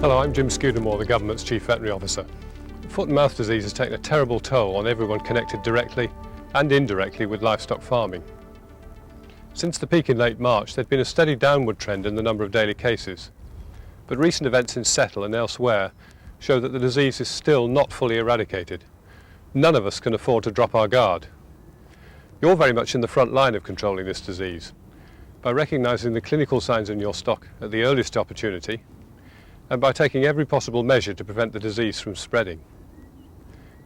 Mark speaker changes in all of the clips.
Speaker 1: Hello, I'm Jim Scudamore, the Government's Chief Veterinary Officer. Foot and mouth disease has taken a terrible toll on everyone connected directly and indirectly with livestock farming. Since the peak in late March, there'd been a steady downward trend in the number of daily cases. But recent events in Settle and elsewhere show that the disease is still not fully eradicated. None of us can afford to drop our guard. You're very much in the front line of controlling this disease by recognising the clinical signs in your stock at the earliest opportunity and by taking every possible measure to prevent the disease from spreading.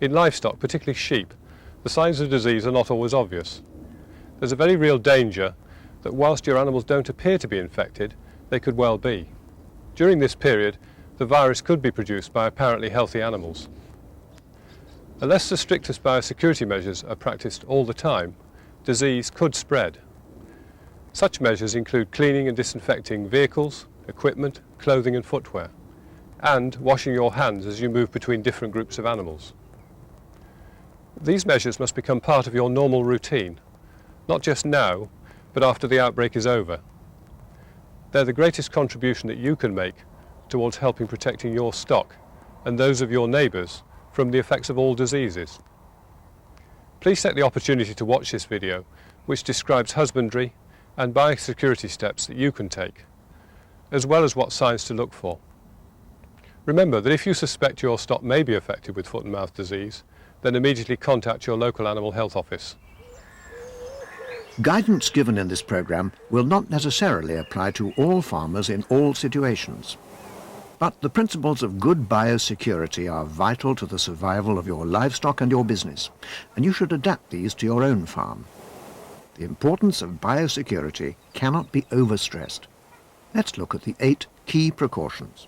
Speaker 1: In livestock, particularly sheep, the signs of disease are not always obvious. There's a very real danger that whilst your animals don't appear to be infected, they could well be. During this period, the virus could be produced by apparently healthy animals. Unless the strictest biosecurity measures are practiced all the time, disease could spread. Such measures include cleaning and disinfecting vehicles, equipment, clothing and footwear, and washing your hands as you move between different groups of animals. These measures must become part of your normal routine, not just now, but after the outbreak is over. They're the greatest contribution that you can make towards helping protecting your stock and those of your neighbours from the effects of all diseases. Please take the opportunity to watch this video, which describes husbandry and biosecurity steps that you can take, as well as what signs to look for. Remember that if you suspect your stock may be affected with foot and mouth disease, then immediately contact your local animal health office.
Speaker 2: Guidance given in this programme will not necessarily apply to all farmers in all situations. But the principles of good biosecurity are vital to the survival of your livestock and your business, and you should adapt these to your own farm. The importance of biosecurity cannot be overstressed. Let's look at the 8 key precautions.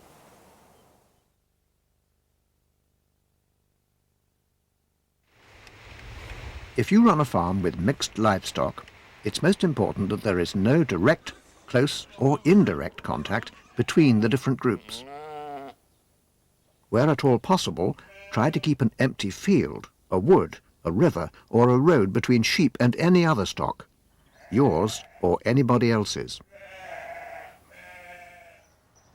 Speaker 2: If you run a farm with mixed livestock, it's most important that there is no direct, close or indirect contact between the different groups. Where at all possible, try to keep an empty field, a wood, a river or a road between sheep and any other stock, yours or anybody else's.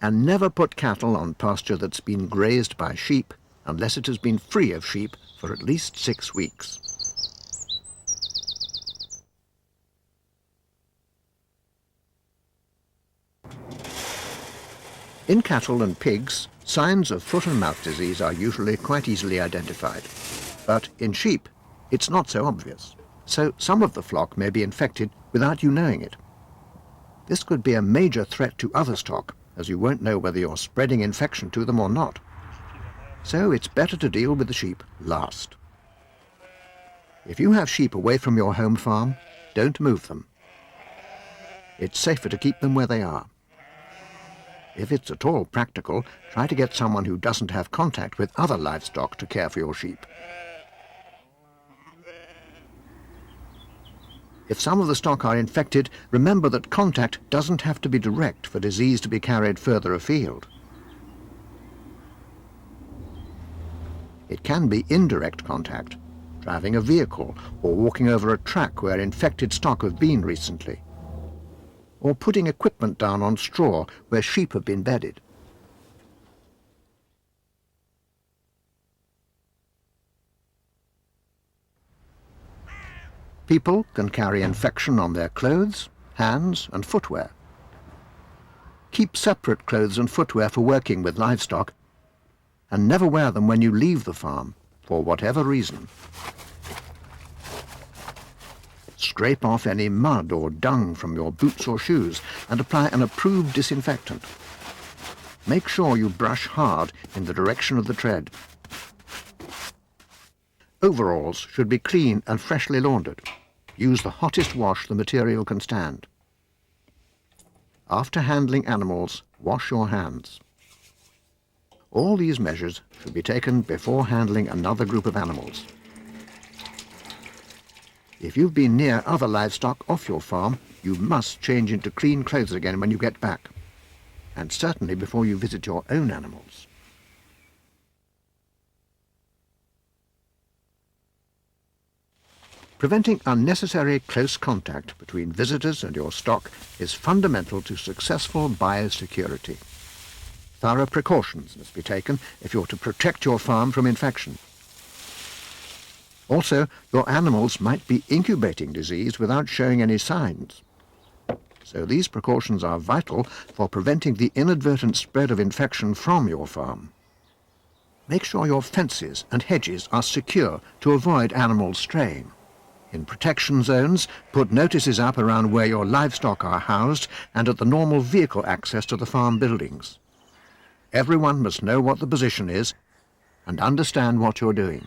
Speaker 2: And never put cattle on pasture that's been grazed by sheep unless it has been free of sheep for at least 6 weeks. In cattle and pigs, signs of foot and mouth disease are usually quite easily identified. But in sheep, it's not so obvious. So some of the flock may be infected without you knowing it. This could be a major threat to other stock, as you won't know whether you're spreading infection to them or not. So it's better to deal with the sheep last. If you have sheep away from your home farm, don't move them. It's safer to keep them where they are. If it's at all practical, try to get someone who doesn't have contact with other livestock to care for your sheep. If some of the stock are infected, remember that contact doesn't have to be direct for disease to be carried further afield. It can be indirect contact, driving a vehicle or walking over a track where infected stock have been recently, or putting equipment down on straw where sheep have been bedded. People can carry infection on their clothes, hands and footwear. Keep separate clothes and footwear for working with livestock, and never wear them when you leave the farm, for whatever reason. Scrape off any mud or dung from your boots or shoes and apply an approved disinfectant. Make sure you brush hard in the direction of the tread. Overalls should be clean and freshly laundered. Use the hottest wash the material can stand. After handling animals, wash your hands. All these measures should be taken before handling another group of animals. If you've been near other livestock off your farm, you must change into clean clothes again when you get back, and certainly before you visit your own animals. Preventing unnecessary close contact between visitors and your stock is fundamental to successful biosecurity. Thorough precautions must be taken if you're to protect your farm from infection. Also, your animals might be incubating disease without showing any signs. So these precautions are vital for preventing the inadvertent spread of infection from your farm. Make sure your fences and hedges are secure to avoid animals straying. In protection zones, put notices up around where your livestock are housed and at the normal vehicle access to the farm buildings. Everyone must know what the position is and understand what you're doing.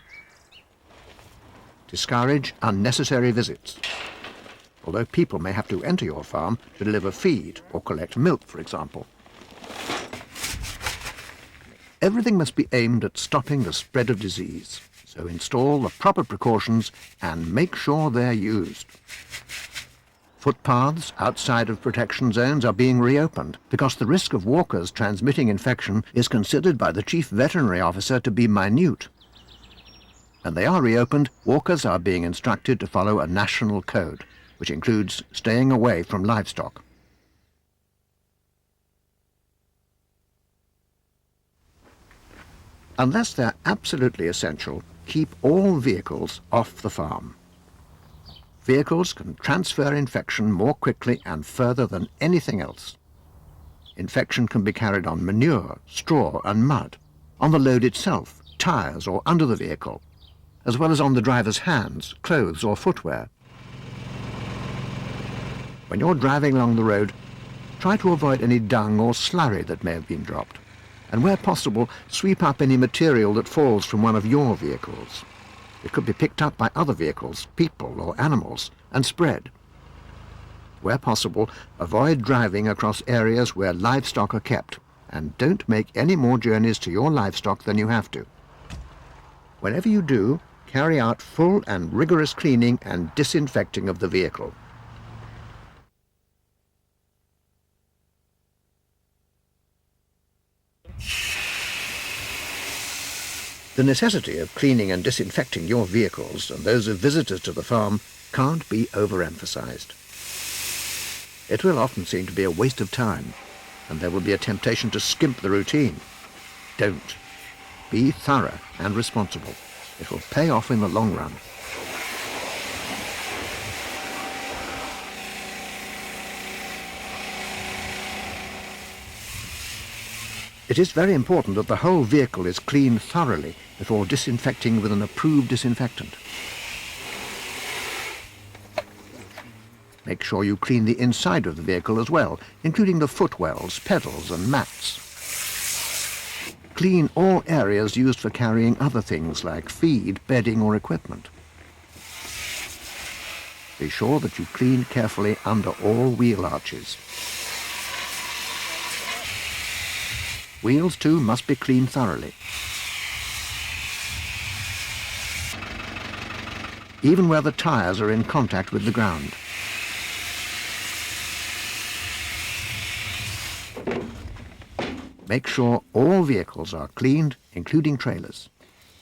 Speaker 2: Discourage unnecessary visits. Although people may have to enter your farm to deliver feed or collect milk, for example. Everything must be aimed at stopping the spread of disease, so install the proper precautions and make sure they're used. Footpaths outside of protection zones are being reopened because the risk of walkers transmitting infection is considered by the Chief Veterinary Officer to be minute. When they are reopened, walkers are being instructed to follow a national code, which includes staying away from livestock. Unless they're absolutely essential, keep all vehicles off the farm. Vehicles can transfer infection more quickly and further than anything else. Infection can be carried on manure, straw and mud, on the load itself, tires or under the vehicle, as well as on the driver's hands, clothes or footwear. When you're driving along the road, try to avoid any dung or slurry that may have been dropped, and where possible, sweep up any material that falls from one of your vehicles. It could be picked up by other vehicles, people or animals, and spread. Where possible, avoid driving across areas where livestock are kept, and don't make any more journeys to your livestock than you have to. Whenever you do, carry out full and rigorous cleaning and disinfecting of the vehicle. The necessity of cleaning and disinfecting your vehicles and those of visitors to the farm can't be overemphasized. It will often seem to be a waste of time, and there will be a temptation to skimp the routine. Don't. Be thorough and responsible. It will pay off in the long run. It is very important that the whole vehicle is cleaned thoroughly before disinfecting with an approved disinfectant. Make sure you clean the inside of the vehicle as well, including the footwells, pedals and mats. Clean all areas used for carrying other things like feed, bedding or equipment. Be sure that you clean carefully under all wheel arches. Wheels, too, must be cleaned thoroughly. Even where the tires are in contact with the ground. Make sure all vehicles are cleaned, including trailers.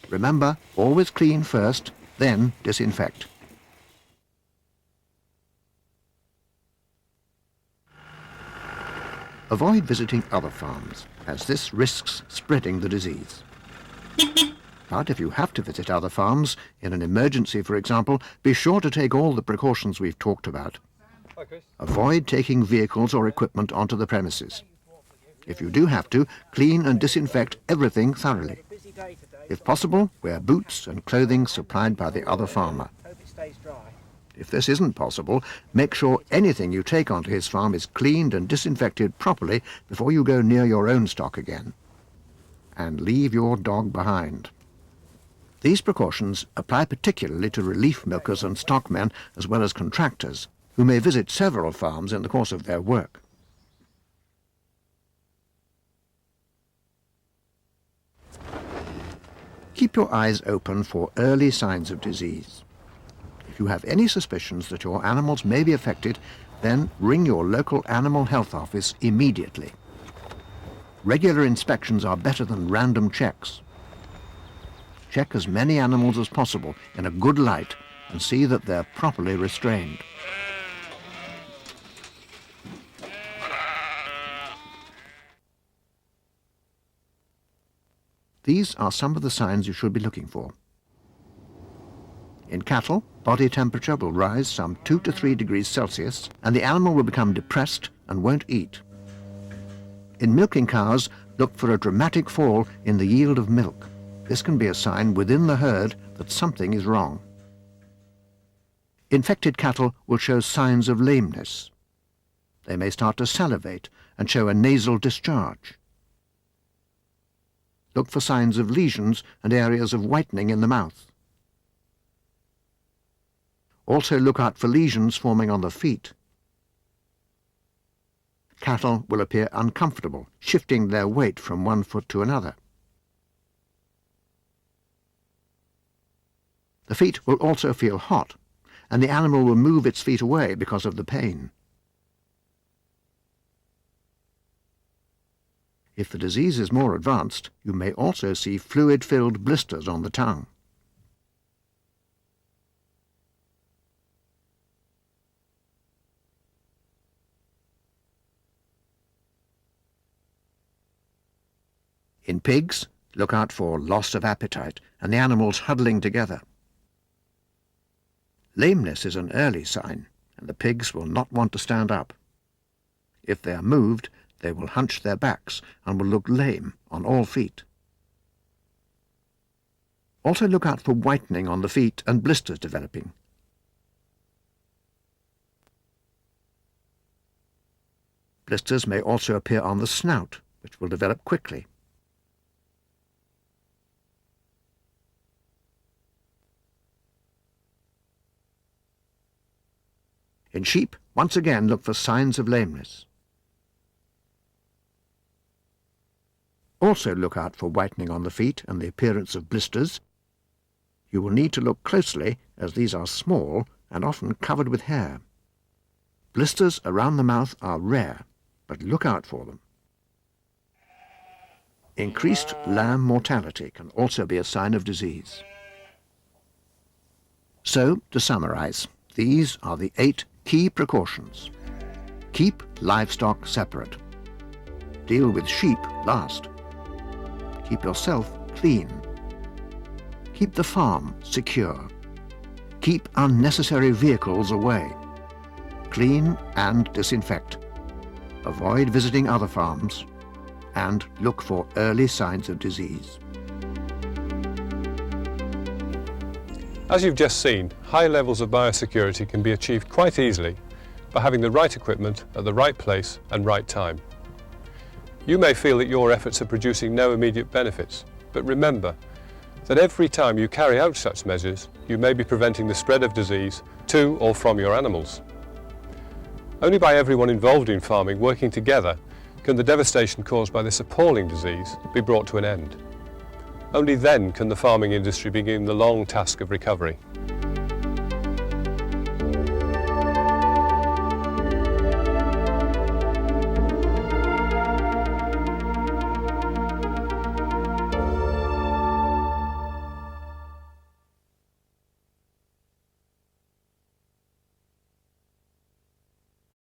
Speaker 2: Remember, always clean first, then disinfect. Avoid visiting other farms, as this risks spreading the disease. But if you have to visit other farms, in an emergency for example, be sure to take all the precautions we've talked about. Avoid taking vehicles or equipment onto the premises. If you do have to, clean and disinfect everything thoroughly. If possible, wear boots and clothing supplied by the other farmer. If this isn't possible, make sure anything you take onto his farm is cleaned and disinfected properly before you go near your own stock again. And leave your dog behind. These precautions apply particularly to relief milkers and stockmen, as well as contractors, who may visit several farms in the course of their work. Keep your eyes open for early signs of disease. If you have any suspicions that your animals may be affected, then ring your local animal health office immediately. Regular inspections are better than random checks. Check as many animals as possible in a good light and see that they're properly restrained. These are some of the signs you should be looking for. In cattle, body temperature will rise some 2 to 3 degrees Celsius and the animal will become depressed and won't eat. In milking cows, look for a dramatic fall in the yield of milk. This can be a sign within the herd that something is wrong. Infected cattle will show signs of lameness. They may start to salivate and show a nasal discharge. Look for signs of lesions and areas of whitening in the mouth. Also look out for lesions forming on the feet. Cattle will appear uncomfortable, shifting their weight from one foot to another. The feet will also feel hot, and the animal will move its feet away because of the pain. If the disease is more advanced, you may also see fluid-filled blisters on the tongue. In pigs, look out for loss of appetite and the animals huddling together. Lameness is an early sign, and the pigs will not want to stand up. If they are moved, they will hunch their backs and will look lame on all feet. Also look out for whitening on the feet and blisters developing. Blisters may also appear on the snout, which will develop quickly. In sheep, once again look for signs of lameness. Also look out for whitening on the feet and the appearance of blisters. You will need to look closely as these are small and often covered with hair. Blisters around the mouth are rare, but look out for them. Increased lamb mortality can also be a sign of disease. So, to summarize, these are the 8 key precautions. Keep livestock separate. Deal with sheep last. Keep yourself clean. Keep the farm secure. Keep unnecessary vehicles away. Clean and disinfect. Avoid visiting other farms. And look for early signs of disease.
Speaker 1: As you've just seen, high levels of biosecurity can be achieved quite easily by having the right equipment at the right place and right time. You may feel that your efforts are producing no immediate benefits, but remember that every time you carry out such measures, you may be preventing the spread of disease to or from your animals. Only by everyone involved in farming working together can the devastation caused by this appalling disease be brought to an end. Only then can the farming industry begin the long task of recovery.